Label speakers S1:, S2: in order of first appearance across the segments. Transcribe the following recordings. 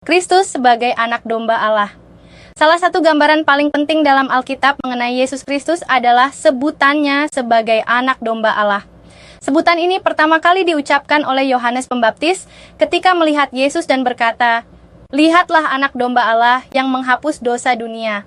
S1: Kristus sebagai anak domba Allah. Salah satu gambaran paling penting dalam Alkitab mengenai Yesus Kristus adalah sebutannya sebagai anak domba Allah. Sebutan ini pertama kali diucapkan oleh Yohanes Pembaptis ketika melihat Yesus dan berkata, "Lihatlah anak domba Allah yang menghapus dosa dunia."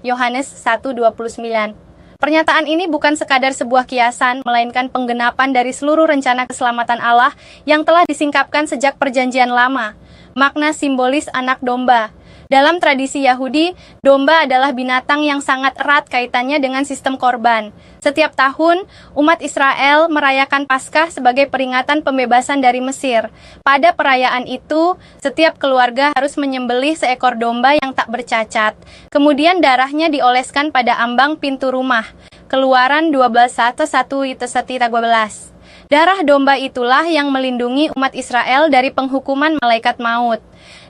S1: Yohanes 1:29. Pernyataan ini bukan sekadar sebuah kiasan, melainkan penggenapan dari seluruh rencana keselamatan Allah yang telah disingkapkan sejak Perjanjian Lama. Makna simbolis anak domba. Dalam tradisi Yahudi, domba adalah binatang yang sangat erat kaitannya dengan sistem korban. Setiap tahun, umat Israel merayakan Paskah sebagai peringatan pembebasan dari Mesir. Pada perayaan itu, setiap keluarga harus menyembelih seekor domba yang tak bercacat. Kemudian darahnya dioleskan pada ambang pintu rumah. Keluaran 12:1-12. Darah domba itulah yang melindungi umat Israel dari penghukuman malaikat maut.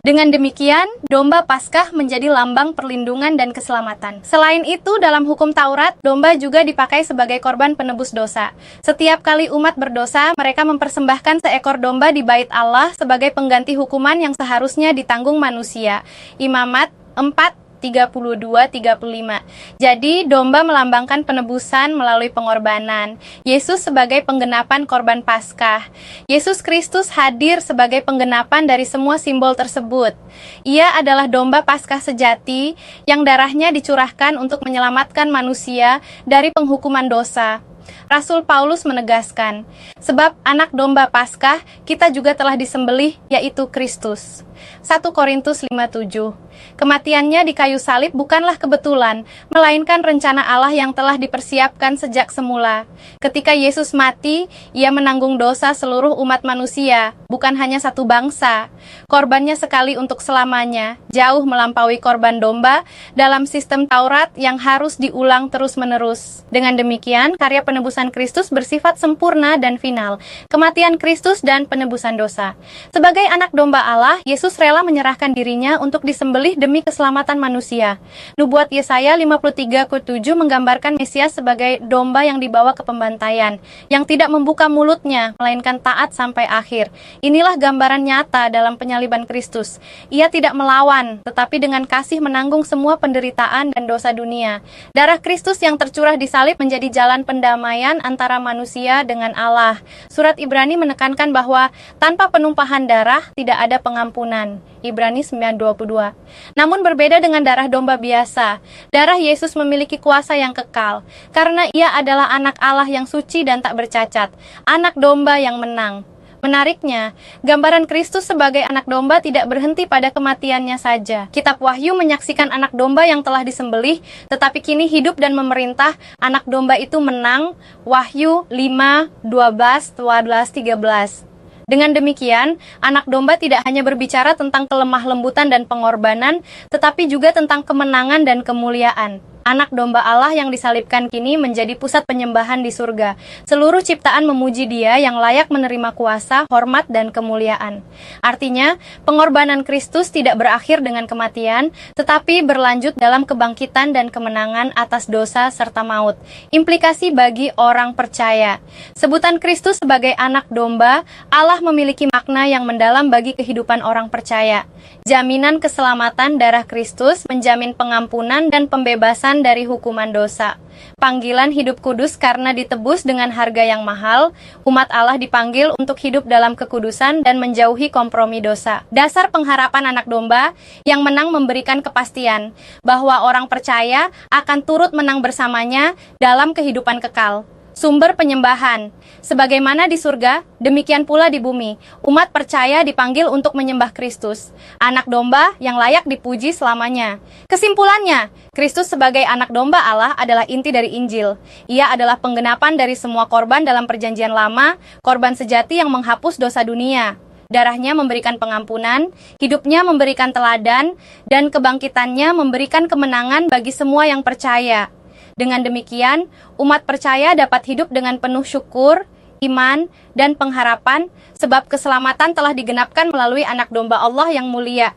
S1: Dengan demikian, domba Paskah menjadi lambang perlindungan dan keselamatan. Selain itu, dalam hukum Taurat, domba juga dipakai sebagai korban penebus dosa. Setiap kali umat berdosa, mereka mempersembahkan seekor domba di bait Allah sebagai pengganti hukuman yang seharusnya ditanggung manusia. Imamat 4:32-35. Jadi, domba melambangkan penebusan melalui pengorbanan. Yesus sebagai penggenapan korban Paskah. Yesus Kristus hadir sebagai penggenapan dari semua simbol tersebut. Ia adalah domba Paskah sejati yang darahnya dicurahkan untuk menyelamatkan manusia dari penghukuman dosa. Rasul Paulus menegaskan, sebab anak domba Paskah kita juga telah disembelih, yaitu Kristus. 1 Korintus 5:7. Kematiannya di kayu salib bukanlah kebetulan, melainkan rencana Allah yang telah dipersiapkan sejak semula. Ketika Yesus mati, ia menanggung dosa seluruh umat manusia, bukan hanya satu bangsa. Korbannya sekali untuk selamanya, jauh melampaui korban domba dalam sistem Taurat yang harus diulang terus-menerus. Dengan demikian, karya penebusan Kristus bersifat sempurna dan final. Kematian Kristus dan penebusan dosa. Sebagai anak domba Allah, Yesus rela menyerahkan dirinya untuk disembelih demi keselamatan manusia. Nubuat Yesaya 53:7 menggambarkan Mesias sebagai domba yang dibawa ke pembantaian, yang tidak membuka mulutnya, melainkan taat sampai akhir. Inilah gambaran nyata dalam penyaliban Kristus. Ia tidak melawan, tetapi dengan kasih menanggung semua penderitaan dan dosa dunia. Darah Kristus yang tercurah di salib menjadi jalan pendamaian antara manusia dengan Allah. Surat Ibrani menekankan bahwa tanpa penumpahan darah tidak ada pengampunan. Ibrani 9:22. Namun berbeda dengan darah domba biasa, darah Yesus memiliki kuasa yang kekal, karena ia adalah anak Allah yang suci dan tak bercacat, anak domba yang menang. Menariknya, gambaran Kristus sebagai anak domba tidak berhenti pada kematiannya saja. Kitab Wahyu menyaksikan anak domba yang telah disembelih, tetapi kini hidup dan memerintah. Anak domba itu menang. Wahyu 5:12-13. Dengan demikian, anak domba tidak hanya berbicara tentang kelemah lembutan dan pengorbanan, tetapi juga tentang kemenangan dan kemuliaan. Anak domba Allah yang disalibkan kini menjadi pusat penyembahan di surga. Seluruh ciptaan memuji Dia yang layak menerima kuasa, hormat, dan kemuliaan. Artinya, pengorbanan Kristus tidak berakhir dengan kematian, tetapi berlanjut dalam kebangkitan dan kemenangan atas dosa serta maut. Implikasi bagi orang percaya. Sebutan Kristus sebagai anak domba, Allah memiliki makna yang mendalam bagi kehidupan orang percaya. Jaminan keselamatan darah Kristus menjamin pengampunan dan pembebasan dari hukuman dosa. Panggilan hidup kudus karena ditebus dengan harga yang mahal, umat Allah dipanggil untuk hidup dalam kekudusan dan menjauhi kompromi dosa. Dasar pengharapan anak domba yang menang memberikan kepastian bahwa orang percaya akan turut menang bersamanya dalam kehidupan kekal. Sumber penyembahan. Sebagaimana di surga, demikian pula di bumi. Umat percaya dipanggil untuk menyembah Kristus, anak domba yang layak dipuji selamanya. Kesimpulannya, Kristus sebagai anak domba Allah adalah inti dari Injil. Ia adalah penggenapan dari semua korban dalam Perjanjian Lama, korban sejati yang menghapus dosa dunia. Darahnya memberikan pengampunan, hidupnya memberikan teladan, dan kebangkitannya memberikan kemenangan bagi semua yang percaya. Dengan demikian, umat percaya dapat hidup dengan penuh syukur, iman, dan pengharapan, sebab keselamatan telah digenapkan melalui anak domba Allah yang mulia.